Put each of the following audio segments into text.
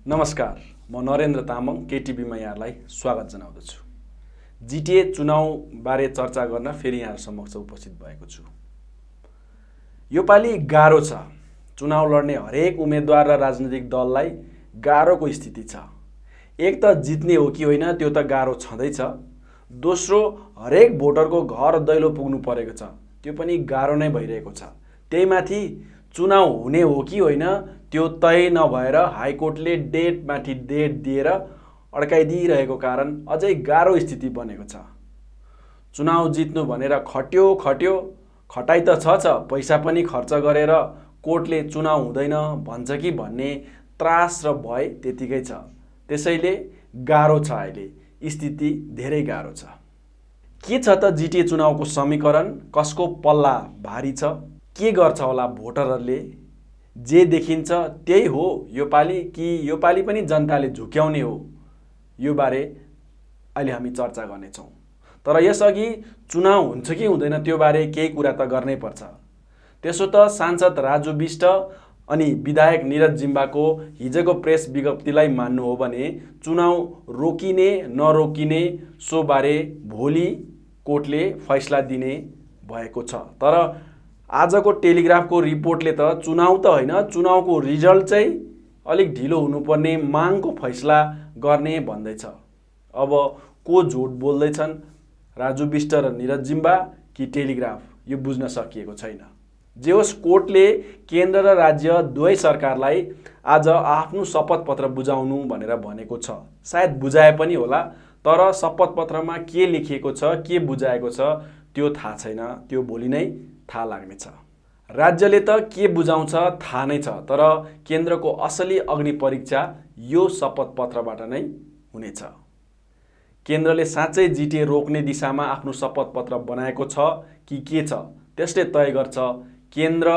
नमस्कार, म नरेन्द्र तामाङ केटिभीमा यहाँलाई स्वागत जनाउँदछु। जिटिए चुनावबारे चर्चा गर्न फेरि यहाँ समक्ष उपस्थित भएको छु। योपालि गाह्रो छ। चुनाव लड्ने हरेक उम्मेदवार र राजनीतिक दललाई गाह्रोको स्थिति छ। एक त जित्ने हो कि होइन त्यो त गाह्रो छँदैछ। दोस्रो, हरेक भोटरको घर दैलो पुग्नु परेको छ, त्यो पनि गाह्रो नै भइरहेको छ। त्यही माथि चुनाव हुने हो कि होइन त्यो तय नभएर हाइकोर्टले डेटमाथि डेट दिएर अड्काइदिइरहेको कारण अझै गाह्रो स्थिति बनेको छ। चुनाव जित्नु भनेर खट्यो, खटाइ त छ, पैसा पनि खर्च गरेर कोर्टले चुनाव हुँदैन भन्छ कि भन्ने त्रास र भय त्यतिकै छ। त्यसैले गाह्रो छ, अहिले स्थिति धेरै गाह्रो छ। के छ त जिटिए चुनावको समीकरण? कसको पल्ला भारी छ? के गर्छ होला भोटरहरूले? जे देखिन्छ त्यही हो योपालि कि योपालि पनि जनताले झुक्याउने हो? यो बारे अहिले हामी चर्चा गर्नेछौँ। तर यसअघि चुनाव हुन्छ कि हुँदैन त्यो बारे केही कुरा त गर्नै पर्छ। त्यसो त सांसद राजु बिष्ट अनि विधायक निरज जिम्बाको हिजोको प्रेस विज्ञप्तिलाई मान्नु हो भने चुनाव रोकिने नरोकिने सोबारे भोलि कोर्टले फैसला दिने भएको छ। तर आजको टेलिग्राफको रिपोर्टले त चुनाव त होइन, चुनावको रिजल्ट चाहिँ अलिक ढिलो हुनुपर्ने मागको फैसला गर्ने भन्दैछ। अब को झुट बोल्दैछन्, राजु बिष्ट र निरज जिम्बा कि टेलिग्राफ, यो बुझ्न सकिएको छैन। जे होस्, कोर्टले केन्द्र र राज्य दुवै सरकारलाई आज आफ्नो शपथ पत्र बुझाउनु भनेर भनेको छ। सायद बुझाए पनि होला, तर शपथ पत्रमा के लेखिएको छ, के बुझाएको छ त्यो थाहा छैन। त्यो भोलि नै थाहा लाग्नेछ। राज्यले त के बुझाउँछ थाहा नै छ, तर केन्द्रको असली अग्नि परीक्षा यो शपथ पत्रबाट नै हुनेछ। केन्द्रले साँच्चै जिटिए रोक्ने दिशामा आफ्नो शपथ पत्र बनाएको छ कि के छ, त्यसले तय गर्छ केन्द्र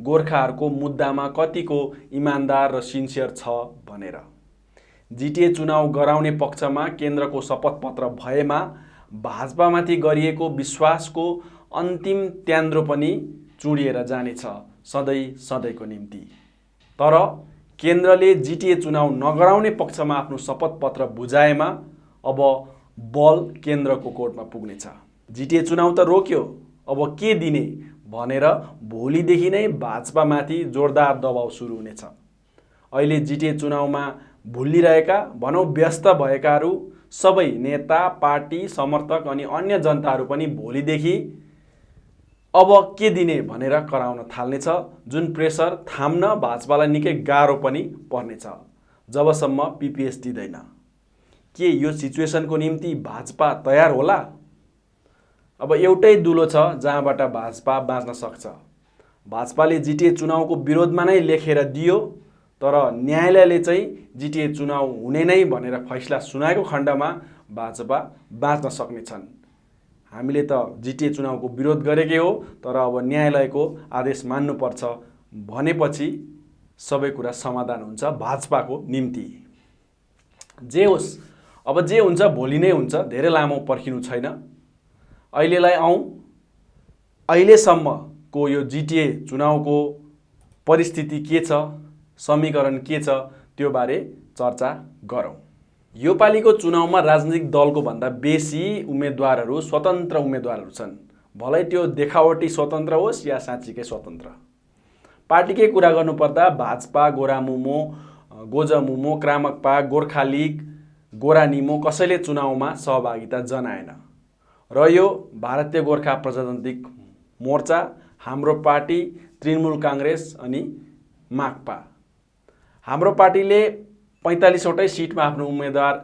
गोर्खाहरूको मुद्दामा कतिको इमान्दार र सिन्सियर छ भनेर। जिटिए चुनाव गराउने पक्षमा केन्द्रको शपथ पत्र भएमा भाजपामाथि गरिएको विश्वासको अन्तिम त्यान्द्रो पनि चुडिएर जानेछ सधैँको निम्ति। तर केन्द्रले जिटिए चुनाव नगराउने पक्षमा आफ्नो शपथ पत्र बुझाएमा अब बल केन्द्रको कोर्टमा पुग्नेछ। जिटिए चुनाव त रोक्यो, अब के दिने भनेर भोलिदेखि नै भाजपामाथि जोरदार दबाउ सुरु हुनेछ। अहिले जिटिए चुनावमा भुलिरहेका, भनौँ व्यस्त भएकाहरू सबै नेता, पार्टी, समर्थक अनि अन्य जनताहरू पनि भोलिदेखि अब के दिने भनेर कराउन थाल्नेछ, जुन प्रेसर थाम्न भाजपालाई निकै गाह्रो पनि पर्नेछ जबसम्म पिपिएस दिँदैन। के यो सिचुएसनको निम्ति भाजपा तयार होला? अब एउटै दुलो छ जहाँबाट भाजपा बाँच्न सक्छ। भाजपाले जिटिए चुनावको विरोधमा नै लेखेर दियो, तर न्यायालयले चाहिँ जिटिए चुनाव हुने नै भनेर फैसला सुनाएको खण्डमा भाजपा बाँच्न सक्नेछन्। हामीले त जिटिए चुनावको विरोध गरेकै हो, तर अब न्यायालयको आदेश मान्नुपर्छ भनेपछि सबै कुरा समाधान हुन्छ भाजपाको निम्ति। जे होस्, अब जे हुन्छ भोलि नै हुन्छ, धेरै लामो पर्खिनु छैन। अहिलेलाई आउँ अहिलेसम्मको यो जिटिए चुनावको परिस्थिति के छ, समीकरण के छ त्यो बारे चर्चा गरौँ। योपालिको चुनावमा राजनीतिक दलको भन्दा बेसी उम्मेदवारहरू स्वतन्त्र उम्मेदवारहरू छन्। भलै त्यो देखावटी स्वतन्त्र होस् या साँच्चीकै स्वतन्त्र। पार्टीकै कुरा गर्नुपर्दा भाजपा, गोरामुमो, गोजमुमो, क्रामकपा, गोर्खा लिग, गोरानिमो कसैले चुनावमा सहभागिता जनाएन। र यो भारतीय गोर्खा प्रजातान्त्रिक मोर्चा, हाम्रो पार्टी, तृणमूल काङ्ग्रेस अनि माकपा। हाम्रो पार्टीले 45वटै सिटमा आफ्नो उम्मेदवार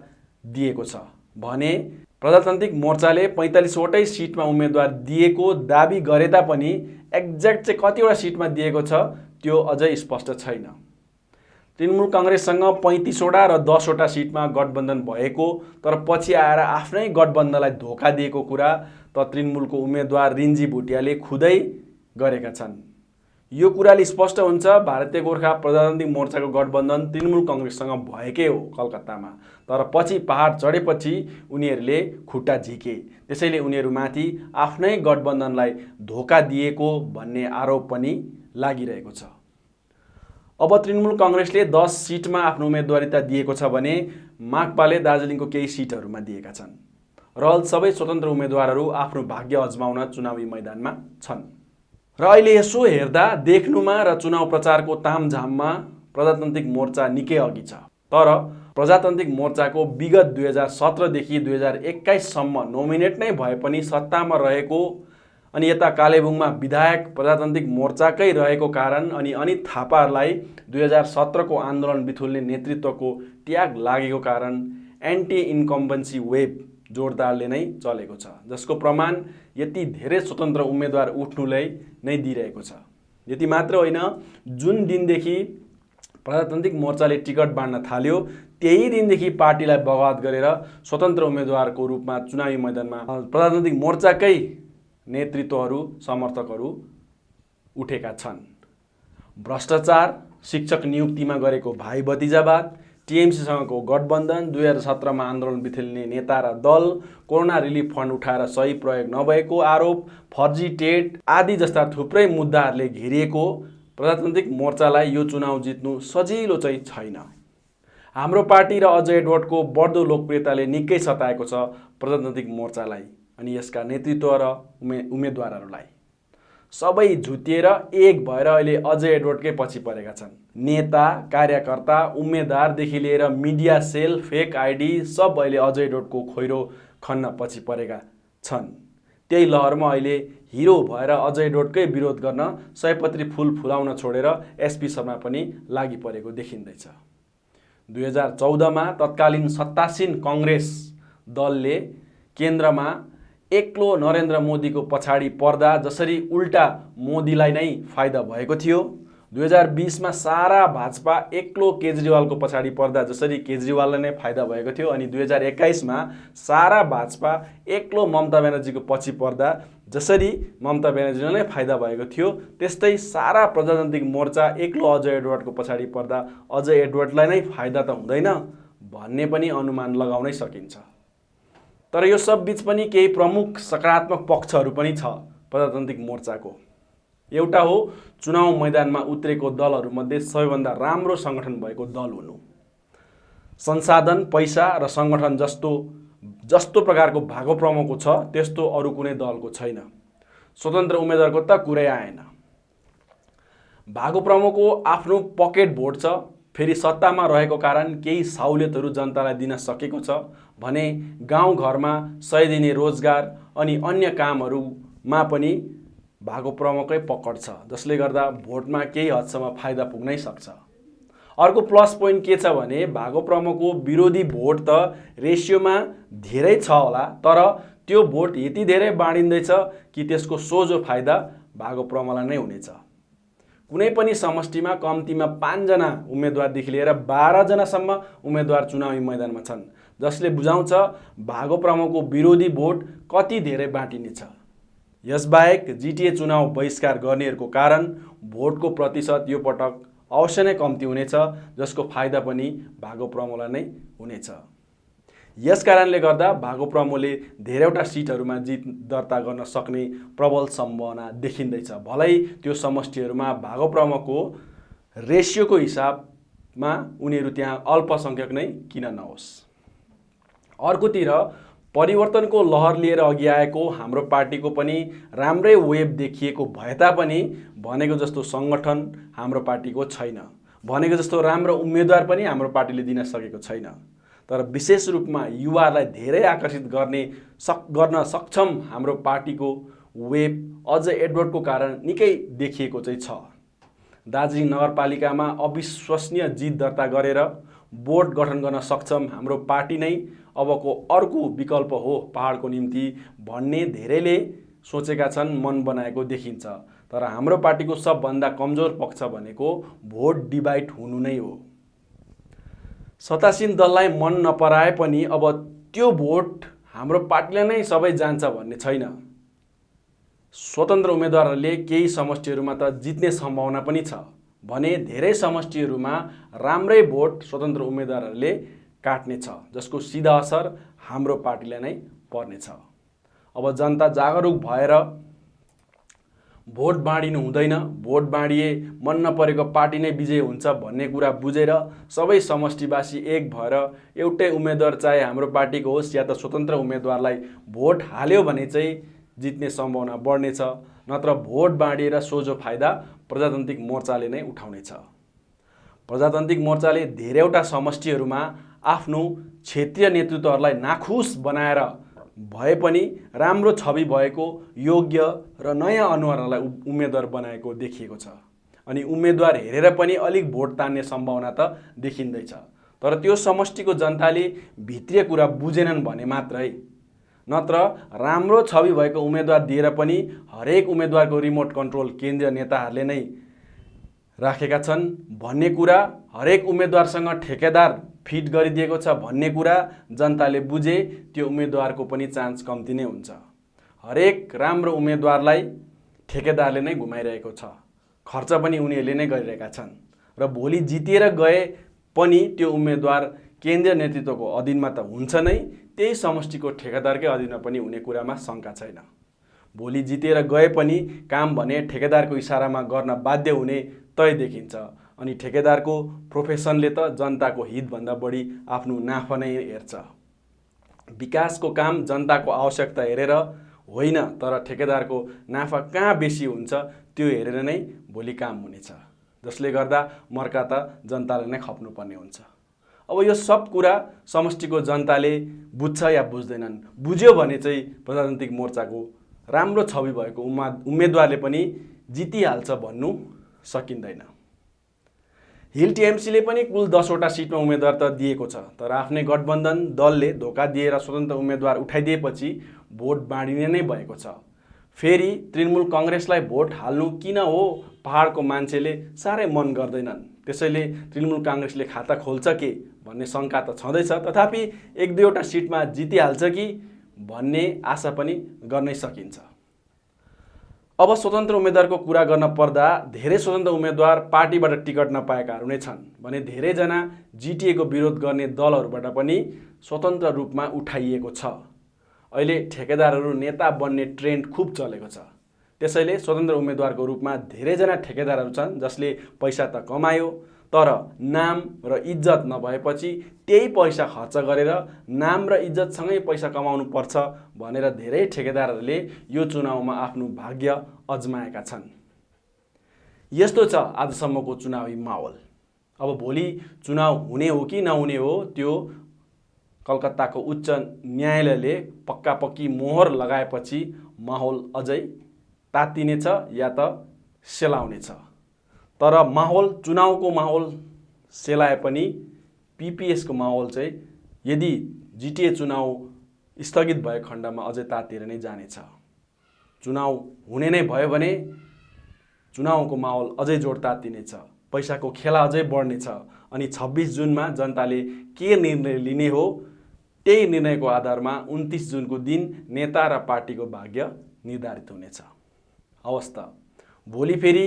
दिएको छ भने प्रजातान्त्रिक मोर्चाले 45वटै सिटमा उम्मेदवार दिएको दाबी गरे तापनि एक्ज्याक्ट चाहिँ कतिवटा सिटमा दिएको छ त्यो अझै स्पष्ट छैन। तृणमूल काङ्ग्रेससँग 35वटा र 10वटा सिटमा गठबन्धन भएको, तर पछि आएर आफ्नै गठबन्धनलाई धोका दिएको कुरा त तृणमूलको उम्मेदवार रिन्जी भुटियाले खुदै गरेका छन्। यो कुराले स्पष्ट हुन्छ भारतीय गोर्खा प्रजातान्त्रिक मोर्चाको गठबन्धन तृणमूल काङ्ग्रेससँग भएकै हो कलकत्तामा, तर पछि पहाड चढेपछि उनीहरूले खुट्टा झिके। त्यसैले उनीहरूमाथि आफ्नै गठबन्धनलाई धोका दिएको भन्ने आरोप पनि लागिरहेको छ। अब तृणमूल कांग्रेसले 10 सिटमा आफ्नो उम्मेदवारिता दिएको छ भने माकपाले दार्जिलिङको केही सिटहरूमा दिएका छन्। रहल सबै स्वतन्त्र उम्मेदवारहरू आफ्नो भाग्य अजमाउन चुनावी मैदानमा छन्। र अहिले यसो हेर्दा देख्नुमा र चुनाव प्रचारको तामझाममा प्रजातान्त्रिक मोर्चा निकै अघि छ। तर प्रजातान्त्रिक मोर्चाको विगत 2017 देखि 2021 सम्म नोमिनेट नै भए पनि सत्तामा रहेको अनि यता कालेबुङमा विधायक प्रजातान्त्रिक मोर्चाकै रहेको कारण अनि अनित थापाहरूलाई 2017 को आन्दोलन बिथुल्ने नेतृत्वको ट्याग लागेको कारण एन्टी इन्कम्बेन्सी वेभ जोरदारले नै चलेको छ, जसको प्रमाण यति धेरै स्वतन्त्र उम्मेदवार उठ्नुलाई नै दिइरहेको छ। यति मात्र होइन, जुन दिनदेखि प्रजातान्त्रिक मोर्चाले टिकट बाँड्न थाल्यो त्यही दिनदेखि पार्टीलाई बगावत गरेर स्वतन्त्र उम्मेदवारको रूपमा चुनावी मैदानमा प्रजातान्त्रिक मोर्चाकै नेतृत्वहरू समर्थकहरू उठेका छन्। भ्रष्टाचार, शिक्षक नियुक्तिमा गरेको भाइ भतिजावाद, टिएमसीसँगको गठबन्धन, 2017 मा आन्दोलन बिथुल्ने नेता र दल, कोरोना रिलिफ फन्ड उठाएर सही प्रयोग नभएको आरोप, फर्जी टेट आदि जस्ता थुप्रै मुद्दाहरूले घेरिएको प्रजातान्त्रिक मोर्चालाई यो चुनाव जित्नु सजिलो चाहिँ छैन। हाम्रो पार्टी र अजय एडवर्डको बढ्दो लोकप्रियताले निकै सताएको छ प्रजातान्त्रिक मोर्चालाई अनि यसका नेतृत्व र उम्मेदवारहरूलाई। सबै झुटिएर एक भएर अहिले अजय एडवर्डकै पछि परेका छन्। नेता, कार्यकर्ता, उम्मेदवारदेखि लिएर मिडिया सेल, फेक आइडी सब अहिले अजय एडवर्डको खोइरो खन्न पछि परेका छन्। त्यही लहरमा अहिले हिरो भएर अजय एडवर्डकै विरोध गर्न सयपत्री फुल फुलाउन छोडेर एसपी शर्मा पनि लागि परेको देखिँदैछ। 2014 मा तत्कालीन सत्तासीन कांग्रेस दलले केन्द्रमा एक्लो नरेन्द्र मोदीको पछाडि पर्दा जसरी उल्टा मोदीलाई नै फाइदा भएको थियो, 2020 मा सारा भाजपा एक्लो केजरीवालको पछाडि पर्दा जसरी केजरीवाललाई नै फाइदा भएको थियो अनि 2021 मा सारा भाजपा एक्लो ममता ब्यानर्जीको पछि पर्दा जसरी ममता ब्यानर्जीलाई नै फाइदा भएको थियो, त्यस्तै सारा प्रजातान्त्रिक मोर्चा एक्लो अजय एडवर्डको पछाडि पर्दा अजय एडवर्डलाई नै फाइदा त हुँदैन भन्ने पनि अनुमान लगाउनै सकिन्छ। तर यो सब बीच पनि केही प्रमुख सकारात्मक पक्षहरू पनि छ प्रजातान्त्रिक मोर्चाको। एउटा हो चुनाव मैदानमा उत्रेको दलहरूमध्ये सबैभन्दा राम्रो संगठन भएको दल हुनु। संसाधन, पैसा र संगठन जस्तो प्रकारको भागो प्रमोको छ त्यस्तो अरू कुनै दलको छैन। स्वतन्त्र उम्मेदवारको त कुरै आएन। भागो प्रमोको आफ्नो पकेट भोट छ, फेरि सत्तामा रहेको कारण केही सहुलियतहरू जनतालाई दिन सकेको छ भने गाउँघरमा 100 दिने रोजगार अनि अन्य कामहरूमा पनि भागो प्रमोकै पकड छ, जसले गर्दा भोटमा केही हदसम्म फाइदा पुग्नै सक्छ। अर्को प्लस पोइन्ट के छ भने भागो प्रमोको विरोधी भोट त रेसियोमा धेरै छ होला, तर त्यो भोट यति धेरै बाँडिँदैछ कि त्यसको सोझो फाइदा भागो प्रमोलाई नै हुनेछ। कुनै पनि समष्टिमा कम्तीमा 5 जना उम्मेदवारदेखि लिएर 12 जनासम्म उम्मेदवार चुनावी मैदानमा छन्, जसले बुझाउँछ भागो प्रमोको विरोधी भोट कति धेरै बाँटिनेछ। यसबाहेक जिटिए चुनाव बहिष्कार गर्नेहरूको कारण भोटको प्रतिशत यो पटक अवश्य नै कम्ती हुनेछ, जसको फाइदा पनि भागो प्रमोलाई नै हुनेछ। यस कारणले गर्दा भागो प्रमोले धेरैवटा सिटहरूमा जित दर्ता गर्न सक्ने प्रबल सम्भावना देखिँदैछ। भलै त्यो समष्टिहरूमा भागो प्रमोको रेसियोको हिसाबमा उनीहरू त्यहाँ अल्पसंख्यक नै किन नहोस्। अर्कोतिर परिवर्तनको लहर लिएर अघि आएको हाम्रो पार्टीको पनि राम्रै वेब देखिएको भए तापनि भनेको जस्तो संगठन हाम्रो पार्टीको छैन, भनेको जस्तो राम्रो उम्मेदवार पनि हाम्रो पार्टीले दिन सकेको छैन। तर विशेष रूपमा युवाहरूलाई धेरै आकर्षित गर्न सक्षम हाम्रो पार्टीको वेब अजय एडवर्डको कारण निकै देखिएको चाहिँ छ। दार्जिलिङ नगरपालिकामा अविश्वसनीय जित दर्ता गरेर बोर्ड गठन गर्न सक्षम हाम्रो पार्टी नै अबको अर्को विकल्प हो पहाडको निम्ति भन्ने धेरैले सोचेका छन्, मन बनाएको देखिन्छ। तर हाम्रो पार्टीको सबभन्दा कमजोर पक्ष भनेको भोट डिभाइड हुनु नै हो। सत्तासीन दललाई मन नपराए पनि अब त्यो भोट हाम्रो पार्टीले नै सबै जान्छ भन्ने छैन। स्वतन्त्र उम्मेदवारहरूले केही समष्टिहरूमा त जित्ने सम्भावना पनि छ भने धेरै समष्टिहरूमा राम्रै भोट स्वतन्त्र उम्मेदवारहरूले काट्नेछ, जसको सिधा असर हाम्रो पार्टीलाई नै पर्नेछ। अब जनता जागरुक भएर भोट बाँडिनु हुँदैन, भोट बाँडिए मन नपरेको पार्टी नै विजय हुन्छ भन्ने कुरा बुझेर सबै समष्टिवासी एक भएर एउटै उम्मेदवार चाहे हाम्रो पार्टीको होस् या त स्वतन्त्र उम्मेदवारलाई भोट हाल्यो भने चाहिँ जित्ने सम्भावना बढ्नेछ। नत्र भोट बाँडिएर सोझो फाइदा प्रजातान्त्रिक मोर्चाले नै उठाउनेछ। प्रजातान्त्रिक मोर्चाले धेरैवटा समष्टिहरूमा आफ्नो क्षेत्रीय नेतृत्वहरूलाई नाखुस बनाएर भए पनि राम्रो छवि भएको योग्य र नयाँ अनुहारलाई उम्मेदवार बनाएको देखिएको छ। अनि उम्मेदवार हेरेर पनि अलिक भोट तान्ने सम्भावना त देखिँदैछ। तर त्यो समष्टिको जनताले भित्रीय कुरा बुझेनन् भने मात्रै, नत्र राम्रो छवि भएको उम्मेदवार दिएर पनि हरेक उम्मेदवारको रिमोट कन्ट्रोल केन्द्रीय नेताहरूले नै राखेका छन् भन्ने कुरा, हरेक उम्मेदवारसँग ठेकेदार फिट गरिदिएको छ भन्ने कुरा जनताले बुझे त्यो उम्मेदवारको पनि चान्स कम्ती नै हुन्छ। हरेक राम्रो उम्मेदवारलाई ठेकेदारले नै घुमाइरहेको छ, खर्च पनि उनीहरूले नै गरिरहेका छन् र भोलि जितेर गए पनि त्यो उम्मेदवार केन्द्रीय नेतृत्वको अधीनमा त हुन्छ नै, त्यही समष्टिको ठेकेदारकै अधीनमा पनि हुने कुरामा शङ्का छैन। भोलि जितेर गए पनि काम भने ठेकेदारको इसारामा गर्न बाध्य हुने तय देखिन्छ। अनि ठेकेदारको प्रोफेसनले त जनताको हितभन्दा बढी आफ्नो नाफा नै हेर्छ। विकासको काम जनताको आवश्यकता हेरेर होइन, तर ठेकेदारको नाफा कहाँ बेसी हुन्छ त्यो हेरेर नै भोलि काम हुनेछ, जसले गर्दा मर्का त जनताले नै खप्नुपर्ने हुन्छ। अब यो सब कुरा समष्टिको जनताले बुझ्छ या बुझ्दैनन्, बुझ्यो भने चाहिँ प्रजातान्त्रिक मोर्चाको राम्रो छवि भएको उम्मेदवारले पनि जितिहाल्छ भन्नु सकिँदैन। हिल टिएमसीले पनि कुल 10वटा सिटमा उम्मेदवार त दिएको छ, तर आफ्नै गठबन्धन दलले धोका दिएर स्वतन्त्र उम्मेदवार उठाइदिएपछि भोट बाँडिने नै भएको छ। फेरि तृणमूल काङ्ग्रेसलाई भोट हाल्नु किन हो पहाडको मान्छेले साह्रै मन गर्दैनन्। त्यसैले तृणमूल काङ्ग्रेसले खाता खोल्छ के भन्ने शङ्का त छँदैछ। तथापि 1-2वटा सिटमा जितिहाल्छ कि भन्ने आशा पनि गर्नै सकिन्छ। अब स्वतन्त्र उम्मेदवारको कुरा गर्न पर्दा धेरै स्वतन्त्र उम्मेदवार पार्टीबाट टिकट नपाएकाहरू नै छन् भने धेरैजना जिटिएको विरोध गर्ने दलहरूबाट पनि स्वतन्त्र रूपमा उठाइएको छ। अहिले ठेकेदारहरू नेता बन्ने ट्रेन्ड खूब चलेको छ। त्यसैले स्वतन्त्र उम्मेदवारको रूपमा धेरैजना ठेकेदारहरू छन् जसले पैसा त कमायो, तर नाम र इज्जत नभएपछि त्यही पैसा खर्च गरेर नाम र इज्जतसँगै पैसा कमाउनु पर्छ भनेर धेरै ठेकेदारहरूले यो चुनावमा आफ्नो भाग्य अजमाएका छन्। यस्तो छ आजसम्मको चुनावी माहौल। अब भोलि चुनाव हुने हो कि नहुने हो त्यो कलकत्ताको उच्च न्यायालयले पक्की मोहर लगाएपछि माहौल अझै तात्तिनेछ या त सेलाउनेछ। तर माहौल, चुनावको माहौल सेलाए पनि पिपिएसको माहौल चाहिँ यदि जिटिए चुनाव स्थगित भए खण्डमा अझै तातिएर नै जानेछ। चुनाव हुने नै भयो भने चुनावको माहौल अझै जोड तातिनेछ, पैसाको खेला अझै बढ्नेछ। अनि 26 जुनमा जनताले के निर्णय लिने हो त्यही निर्णयको आधारमा 29 जुनको दिन नेता र पार्टीको भाग्य निर्धारित हुनेछ। हवस् त, भोलि फेरि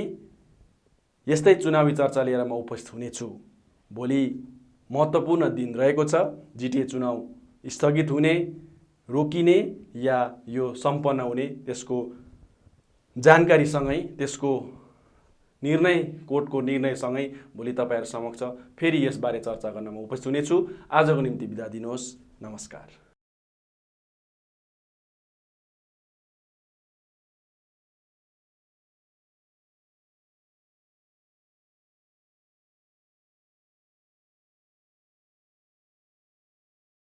यस्तै चुनावी चर्चा लिएर म उपस्थित हुनेछु। भोलि महत्त्वपूर्ण दिन रहेको छ। जिटिए चुनाव स्थगित हुने, रोकिने या यो सम्पन्न हुने त्यसको जानकारीसँगै, त्यसको निर्णय, कोर्टको निर्णयसँगै भोलि तपाईँहरू समक्ष फेरि यसबारे चर्चा गर्न म उपस्थित हुनेछु। आजको निम्ति बिदा दिनुहोस्। नमस्कार।